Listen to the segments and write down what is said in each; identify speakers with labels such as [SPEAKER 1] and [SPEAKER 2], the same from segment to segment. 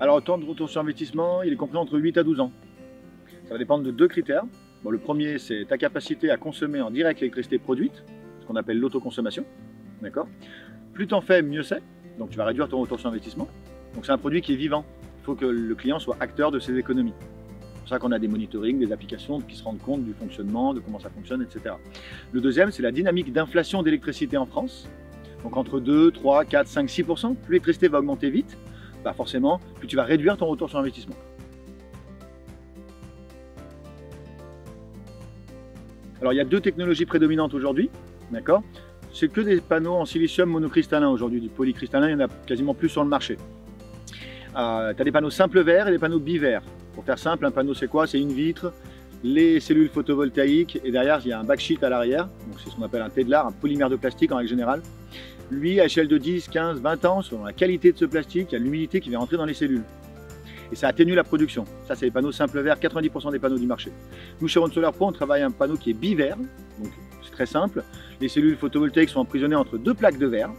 [SPEAKER 1] Alors, le temps de retour sur investissement, il est compris entre 8 à 12 ans. Ça va dépendre de deux critères. Bon, le premier, c'est ta capacité à consommer en direct l'électricité produite, ce qu'on appelle l'autoconsommation. D'accord. Plus tu en fais, mieux c'est. Donc, tu vas réduire ton retour sur investissement. Donc, c'est un produit qui est vivant. Il faut que le client soit acteur de ses économies. C'est pour ça qu'on a des monitorings, des applications qui se rendent compte du fonctionnement, de comment ça fonctionne, etc. Le deuxième, c'est la dynamique d'inflation d'électricité en France. Donc entre 2, 3, 4, 5, 6%, plus l'électricité va augmenter vite, bah forcément, plus tu vas réduire ton retour sur investissement. Alors il y a deux technologies prédominantes aujourd'hui, d'accord. C'est que des panneaux en silicium monocristallin aujourd'hui, du polycristallin, il y en a quasiment plus sur le marché. Tu as des panneaux simples verts et des panneaux bivers. Pour faire simple, un panneau c'est quoi? C'est une vitre, les cellules photovoltaïques et derrière il y a un backsheet à l'arrière, donc c'est ce qu'on appelle un Tedlar, un polymère de plastique en règle générale. Lui, à échelle de 10, 15, 20 ans, selon la qualité de ce plastique, il y a l'humidité qui vient rentrer dans les cellules. Et ça atténue la production. Ça, c'est les panneaux simples verts, 90% des panneaux du marché. Nous, chez Rhône Solar Pro, on travaille un panneau qui est bivert, donc c'est très simple. Les cellules photovoltaïques sont emprisonnées entre deux plaques de verre.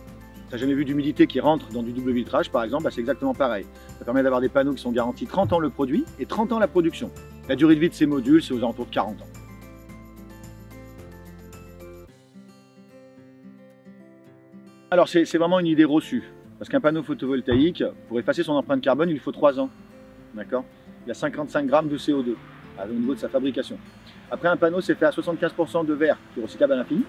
[SPEAKER 1] Tu n'as jamais vu d'humidité qui rentre dans du double vitrage, par exemple, bah, c'est exactement pareil. Ça permet d'avoir des panneaux qui sont garantis 30 ans le produit et 30 ans la production. La durée de vie de ces modules, c'est aux alentours de 40 ans. Alors c'est vraiment une idée reçue, parce qu'un panneau photovoltaïque, pour effacer son empreinte carbone, il faut 3 ans. D'accord. Il y a 55 grammes de CO2 au niveau de sa fabrication. Après, un panneau, c'est fait à 75% de verre, qui est recyclable à l'infini.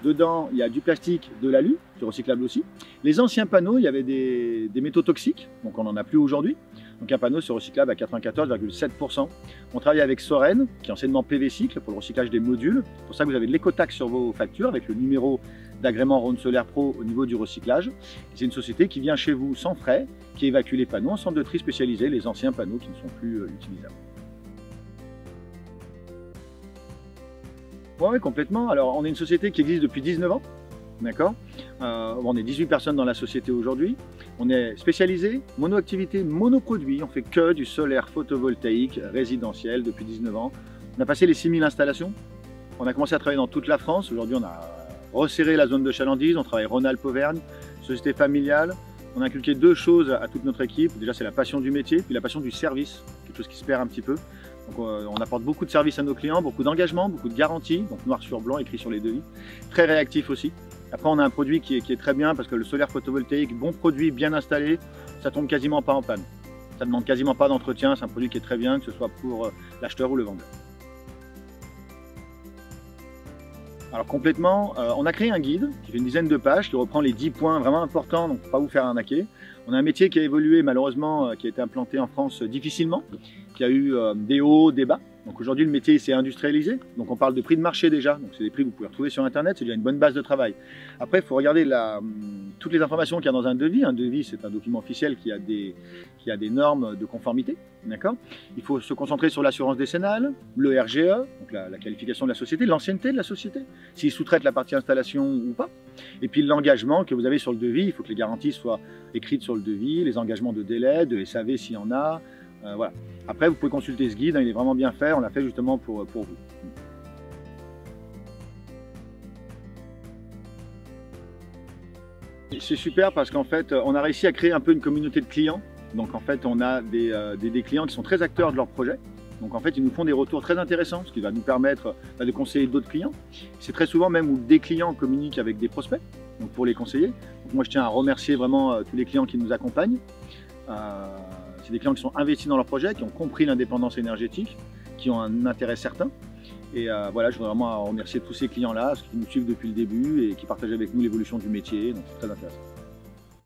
[SPEAKER 1] Dedans, il y a du plastique, de l'alu, qui est recyclable aussi. Les anciens panneaux, il y avait des métaux toxiques, donc on n'en a plus aujourd'hui. Donc un panneau, c'est recyclable à 94,7%. On travaille avec Soren, qui est anciennement PV Cycle, pour le recyclage des modules. C'est pour ça que vous avez de l'écotaxe sur vos factures, avec le numéro d'agrément Rhône Solar Pro au niveau du recyclage. C'est une société qui vient chez vous sans frais, qui évacue les panneaux en centre de tri spécialisé, les anciens panneaux qui ne sont plus utilisables. Oui, complètement. Alors, on est une société qui existe depuis 19 ans. D'accord. On est 18 personnes dans la société aujourd'hui. On est spécialisé, monoactivité, monoproduit. On fait que du solaire photovoltaïque résidentiel depuis 19 ans. On a passé les 6000 installations. On a commencé à travailler dans toute la France. Aujourd'hui, on a resserré la zone de chalandise. On travaille Rhône-Alpes-Auvergne, société familiale. On a inculqué deux choses à toute notre équipe. Déjà, c'est la passion du métier, puis la passion du service, quelque chose qui se perd un petit peu. Donc, on apporte beaucoup de services à nos clients, beaucoup d'engagement, beaucoup de garanties, donc noir sur blanc, écrit sur les devis. Très réactif aussi. Après, on a un produit qui est très bien parce que le solaire photovoltaïque, bon produit, bien installé, ça tombe quasiment pas en panne. Ça ne demande quasiment pas d'entretien, c'est un produit qui est très bien, que ce soit pour l'acheteur ou le vendeur. Alors complètement, on a créé un guide qui fait une dizaine de pages, qui reprend les 10 points vraiment importants, donc pour pas vous faire arnaquer. On a un métier qui a évolué malheureusement, qui a été implanté en France difficilement, qui a eu des hauts, des bas. Donc aujourd'hui le métier s'est industrialisé, donc on parle de prix de marché déjà, donc c'est des prix que vous pouvez retrouver sur internet, c'est déjà une bonne base de travail. Après il faut regarder toutes les informations qu'il y a dans un devis. Un devis c'est un document officiel qui a des normes de conformité, d'accord. Il faut se concentrer sur l'assurance décennale, le RGE, donc la qualification de la société, l'ancienneté de la société, s'ils sous-traitent la partie installation ou pas, et puis l'engagement que vous avez sur le devis. Il faut que les garanties soient écrites sur le devis, les engagements de délai, de SAV s'il y en a, voilà. Après, vous pouvez consulter ce guide, il est vraiment bien fait, on l'a fait justement pour vous. C'est super parce qu'en fait, on a réussi à créer un peu une communauté de clients. Donc en fait, on a des clients qui sont très acteurs de leur projet. Donc en fait, ils nous font des retours très intéressants, ce qui va nous permettre de conseiller d'autres clients. C'est très souvent même où des clients communiquent avec des prospects, donc pour les conseiller. Donc moi, je tiens à remercier vraiment tous les clients qui nous accompagnent. C'est des clients qui sont investis dans leur projet, qui ont compris l'indépendance énergétique, qui ont un intérêt certain. Et voilà, je voudrais vraiment remercier tous ces clients-là, qui nous suivent depuis le début et qui partagent avec nous l'évolution du métier. Donc c'est très intéressant.